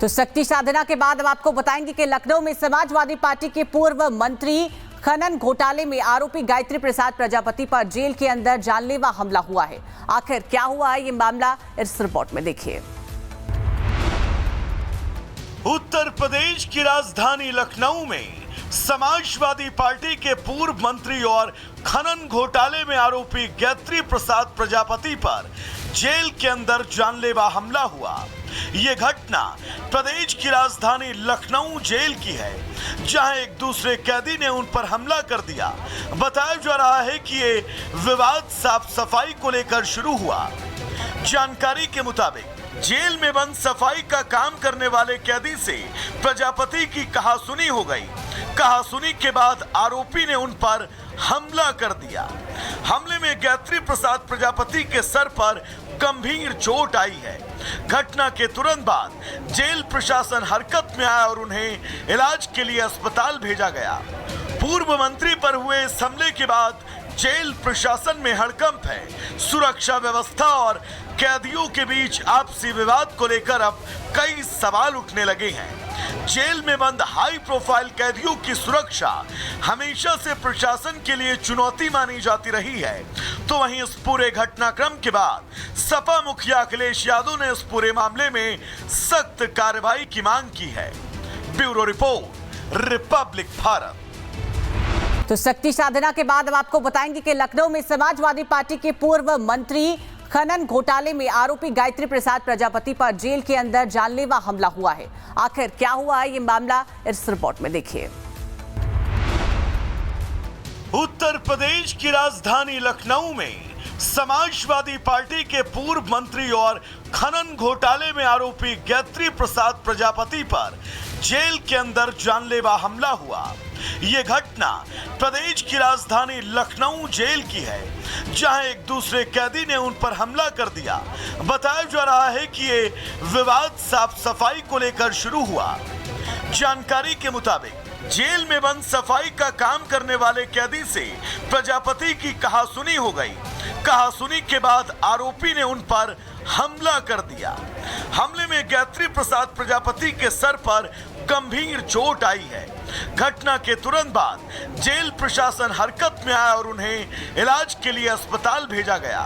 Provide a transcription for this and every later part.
तो शक्ति साधना के बाद अब आपको बताएंगे कि लखनऊ में समाजवादी पार्टी के पूर्व मंत्री खनन घोटाले में आरोपी गायत्री प्रसाद प्रजापति पर जेल के अंदर जानलेवा हमला हुआ है। आखिर क्या हुआ है ये मामला, इस रिपोर्ट में देखिए। उत्तर प्रदेश की राजधानी लखनऊ में समाजवादी पार्टी के पूर्व मंत्री और खनन घोटाले में आरोपी गायत्री प्रसाद प्रजापति पर जेल के अंदर जानलेवा हमला हुआ। ये घटना प्रदेश की राजधानी लखनऊ जेल की है, जहां एक दूसरे कैदी ने उन पर हमला कर दिया। बताया जा रहा है कि ये विवाद साफ सफाई को लेकर शुरू हुआ। जानकारी के मुताबिक जेल में बंद सफाई का काम करने वाले कैदी से प्रजापति की कहासुनी हो गई। कहासुनी के बाद आरोपी ने उन पर हमला कर दिया। हमले में गायत्री प्रसाद प्रजापति के सर पर गंभीर चोट आई है। घटना के तुरंत बाद जेल प्रशासन हरकत में आया और उन्हें इलाज के लिए अस्पताल भेजा गया। पूर्व मंत्री पर हुए इस हमले के बाद जेल प्रशासन में हड़कंप है। सुरक्षा व्यवस्था और कैदियों के बीच आपसी विवाद को लेकर अब कई सवाल उठने लगे हैं। जेल में बंद हाई प्रोफाइल कैदियों की सुरक्षा हमेशा से प्रशासन के लिए चुनौती मानी जाती रही है। तो वहीं इस पूरे घटनाक्रम के बाद सपा मुखिया अखिलेश यादव ने इस पूरे मामले में सख्त कार्रवाई की मांग की है। Bureau report, Republic Bharat. तो शक्ति साधना के बाद अब आपको बताएंगे कि लखनऊ में समाजवादी पार्टी के पूर्व मंत्री खनन घोटाले में आरोपी गायत्री प्रसाद प्रजापति पर जेल के अंदर जानलेवा हमला हुआ है। आखिर क्या हुआ है ये मामला, इस रिपोर्ट में देखिए। उत्तर प्रदेश की राजधानी लखनऊ में समाजवादी पार्टी के पूर्व मंत्री और खनन घोटाले में आरोपी गायत्री प्रसाद प्रजापति पर जेल के अंदर जानलेवा हमला हुआ। ये घटना प्रदेश की राजधानी लखनऊ जेल की है, जहां एक दूसरे कैदी ने उन पर हमला कर दिया। बताया जा रहा है कि ये विवाद साफ सफाई को लेकर शुरू हुआ। जानकारी के मुताबिक जेल में बंद सफाई का काम करने वाले कैदी से प्रजापति की कहासुनी हो गई। कहासुनी के बाद आरोपी ने उन पर हमला कर दिया। हमले में गायत्री प्रसाद प्रजापति के सर पर गंभीर चोट आई है। घटना के तुरंत बाद जेल प्रशासन हरकत में आया और उन्हें इलाज के लिए अस्पताल भेजा गया।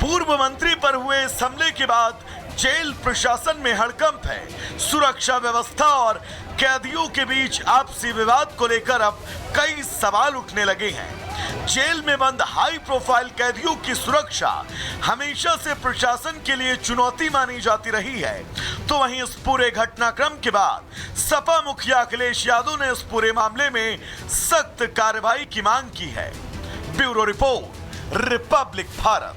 पूर्व मंत्री पर हुए इस हमले के बाद जेल प्रशासन में हड़कंप है। सुरक्षा व्यवस्था और कैदियों के बीच आपसी विवाद को लेकर अब कई सवाल उठने लगे हैं। जेल में बंद हाई प्रोफाइल कैदियों की सुरक्षा हमेशा से प्रशासन के लिए चुनौती मानी जाती रही है। तो वहीं इस पूरे घटनाक्रम के बाद सपा मुखिया अखिलेश यादव ने इस पूरे मामले में सख्त कार्रवाई की मांग की है। Bureau report, Republic Bharat.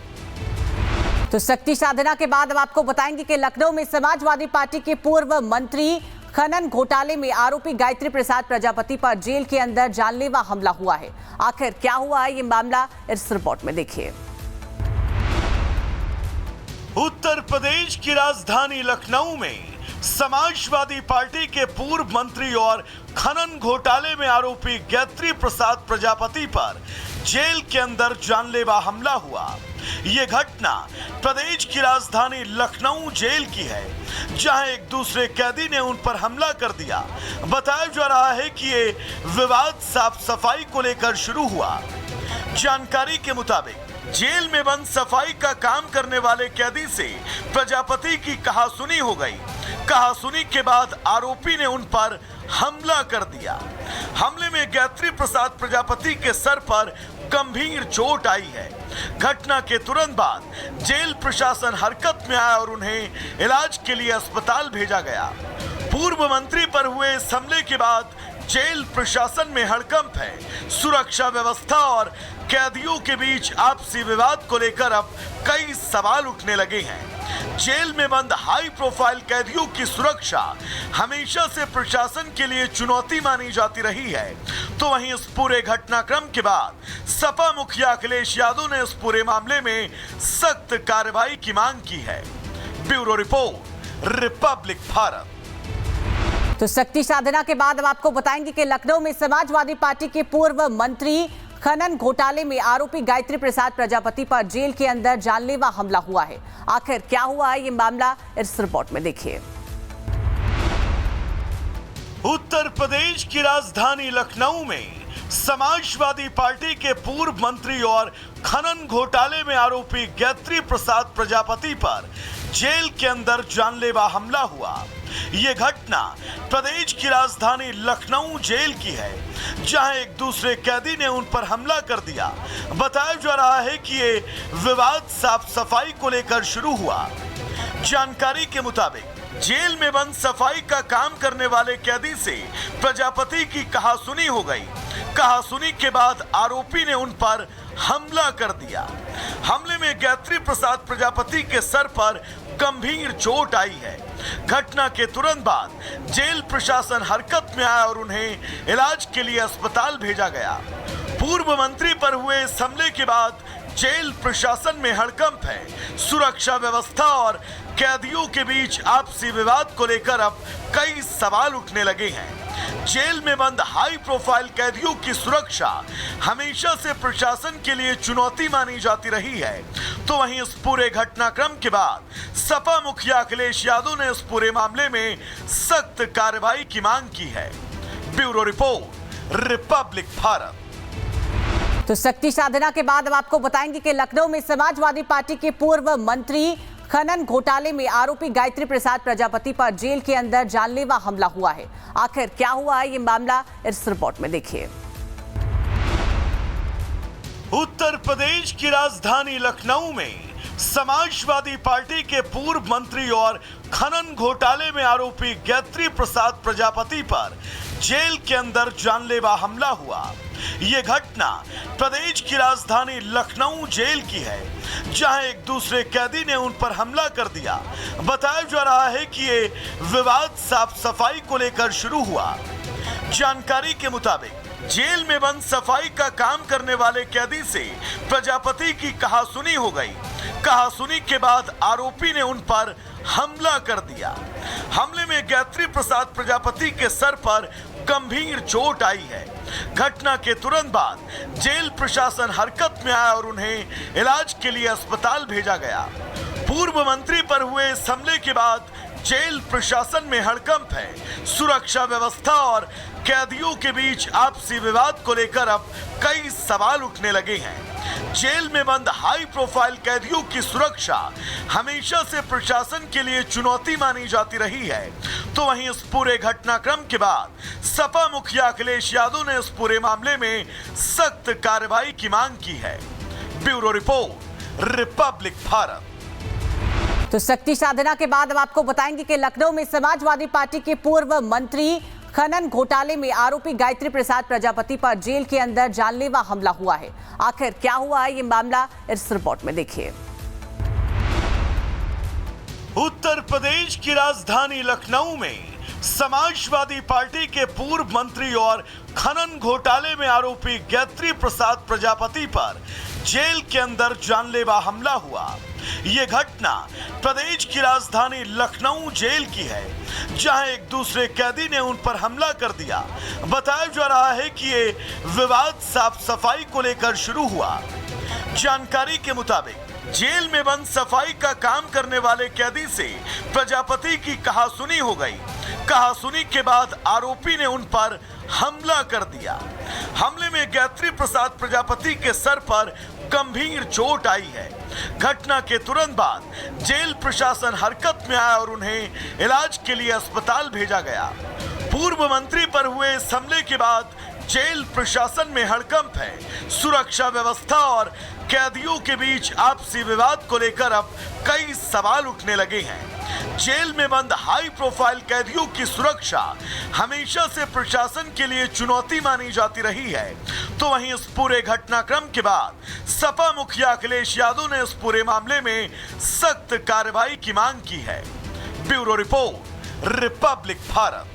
तो शक्ति साधना के बाद अब आपको बताएंगे कि लखनऊ में समाजवादी पार्टी के पूर्व मंत्री खनन घोटाले में आरोपी गायत्री प्रसाद प्रजापति पर जेल के अंदर जानलेवा हमला हुआ है। आखिर क्या हुआ है ये मामला, इस रिपोर्ट में देखिए। उत्तर प्रदेश की राजधानी लखनऊ में समाजवादी पार्टी के पूर्व मंत्री और खनन घोटाले में आरोपी गायत्री प्रसाद प्रजापति पर जेल के अंदर जानलेवा हमला हुआ। ये घटना प्रदेश की राजधानी लखनऊ जेल की है, जहां एक दूसरे कैदी ने उन पर हमला कर दिया। बताया जा रहा है कि ये विवाद साफ सफाई को लेकर शुरू हुआ। जानकारी के मुताबिक जेल में बंद सफाई का काम करने वाले कैदी से प्रजापति की कहासुनी हो गई। कहासुनी के बाद आरोपी ने उन पर हमला कर दिया। हमले में गायत्री प्रसाद प्रजापति के सर पर गंभीर चोट आई है। घटना के तुरंत बाद जेल प्रशासन हरकत में आया और उन्हें इलाज के लिए अस्पताल भेजा गया। पूर्व मंत्री पर हुए इस हमले के बाद जेल प्रशासन में हड़कंप है। सुरक्षा व्यवस्था और कैदियों के बीच आपसी विवाद को लेकर अब कई सवाल उठने लगे हैं। जेल में बंद हाई प्रोफाइल कैदियों की सुरक्षा हमेशा से प्रशासन के लिए चुनौती मानी जाती रही है। तो वहीं इस पूरे घटनाक्रम के बाद सपा मुखिया अखिलेश यादव ने इस पूरे मामले में सख्त कार्रवाई की मांग की है। Bureau report, Republic Bharat. तो शक्ति साधना के बाद अब आपको बताएंगे कि लखनऊ में समाजवादी पार्टी के पूर्व मंत्री खनन घोटाले में आरोपी गायत्री प्रसाद प्रजापति पर जेल के अंदर जानलेवा हमला हुआ है। आखिर क्या हुआ है ये मामला, इस रिपोर्ट में देखिए। उत्तर प्रदेश की राजधानी लखनऊ में समाजवादी पार्टी के पूर्व मंत्री और खनन घोटाले में आरोपी गायत्री प्रसाद प्रजापति पर जेल के अंदर जानलेवा हमला हुआ। ये घटना प्रदेश की राजधानी लखनऊ जेल की है, जहां एक दूसरे कैदी ने उन पर हमला कर दिया। बताया जा रहा है कि ये विवाद साफ सफाई को लेकर शुरू हुआ। जानकारी के मुताबिक जेल में बंद सफाई का काम करने वाले कैदी से प्रजापति की कहासुनी हो गई। कहासुनी के बाद आरोपी ने उन पर हमला कर दिया। हमले में गायत्री प्रसाद प्रजापति के सर पर गंभीर चोट आई है। घटना के तुरंत बाद जेल प्रशासन हरकत में आया और उन्हें इलाज के लिए अस्पताल भेजा गया। पूर्व मंत्री पर हुए इस हमले के बाद जेल प्रशासन में हड़कंप है। सुरक्षा व्यवस्था और कैदियों के बीच आपसी विवाद को लेकर अब कई सवाल उठने लगे हैं। जेल में बंद हाई प्रोफाइल कैदियों की सुरक्षा हमेशा से प्रशासन के लिए चुनौती मानी जाती रही है। तो वहीं इस पूरे घटनाक्रम के बाद सपा मुखिया अखिलेश यादव ने इस पूरे मामले में सख्त कार्रवाई की मांग की है। Bureau report, Republic Bharat. तो शक्ति साधना के बाद अब आपको बताएंगे कि लखनऊ में समाजवादी पार्टी के पूर्व मंत्री खनन घोटाले में आरोपी गायत्री प्रसाद प्रजापति पर जेल के अंदर जानलेवा हमला हुआ है। आखिर क्या हुआ है ये मामला, इस रिपोर्ट में देखिए। उत्तर प्रदेश की राजधानी लखनऊ में समाजवादी पार्टी के पूर्व मंत्री और खनन घोटाले में आरोपी गायत्री प्रसाद प्रजापति पर जेल के अंदर जानलेवा हमला हुआ। ये घटना प्रदेश की राजधानी लखनऊ जेल की है, जहां एक दूसरे कैदी ने उन पर हमला कर दिया। बताया जा रहा है कि ये विवाद साफ सफाई को लेकर शुरू हुआ। जानकारी के मुताबिक जेल में बंद सफाई का काम करने वाले कैदी से प्रजापति की कहासुनी हो गई। कहासुनी के बाद आरोपी ने उन पर हमला कर दिया। हमले में गायत्री प्रसाद प्रजापति के सर पर गंभीर चोट आई है। घटना के तुरंत बाद जेल प्रशासन हरकत में आया और उन्हें इलाज के लिए अस्पताल भेजा गया। पूर्व मंत्री पर हुए इस हमले के बाद जेल प्रशासन में हड़कंप है। सुरक्षा व्यवस्था और कैदियों के बीच आपसी विवाद को लेकर अब कई सवाल उठने लगे हैं। जेल में बंद हाई प्रोफाइल कैदियों की सुरक्षा हमेशा से प्रशासन के लिए चुनौती मानी जाती रही है। तो वहीं इस पूरे घटनाक्रम के बाद सपा मुखिया अखिलेश यादव ने इस पूरे मामले में सख्त कार्रवाई की मांग की है। Bureau report, Republic Bharat. तो शक्ति साधना के बाद अब आपको बताएंगे कि लखनऊ में समाजवादी पार्टी के पूर्व मंत्री खनन घोटाले में आरोपी गायत्री प्रसाद प्रजापति पर जेल के अंदर जानलेवा हमला हुआ है। आखिर क्या हुआ है ये मामला, इस रिपोर्ट में देखिए। उत्तर प्रदेश की राजधानी लखनऊ में समाजवादी पार्टी के पूर्व मंत्री और खनन घोटाले में आरोपी गायत्री प्रसाद प्रजापति पर जेल के अंदर जानलेवा हमला हुआ। ये घटना प्रदेश की राजधानी लखनऊ जेल की है, जहां एक दूसरे कैदी ने उन पर हमला कर दिया। बताया जा रहा है कि ये विवाद साफ सफाई को लेकर शुरू हुआ। जानकारी के मुताबिक जेल में बंद सफाई का काम करने वाले कैदी से प्रजापति की कहासुनी हो गई। कहासुनी के बाद आरोपी ने उन पर हमला कर दिया। हमले में गायत्री प्रसाद प्रजापति के सर पर गंभीर चोट आई है। घटना के तुरंत बाद जेल प्रशासन हरकत में आया और उन्हें इलाज के लिए अस्पताल भेजा गया। पूर्व मंत्री पर हुए इस हमले के बाद जेल प्रशासन में हड़कंप है। सुरक्षा व्यवस्था और कैदियों के बीच आपसी विवाद को लेकर अब कई सवाल उठने लगे हैं। जेल में बंद हाई प्रोफाइल कैदियों की सुरक्षा हमेशा से प्रशासन के लिए चुनौती मानी जाती रही है। तो वहीं इस पूरे घटनाक्रम के बाद सपा मुखिया अखिलेश यादव ने इस पूरे मामले में सख्त कार्रवाई की मांग की है। Bureau report, Republic Bharat.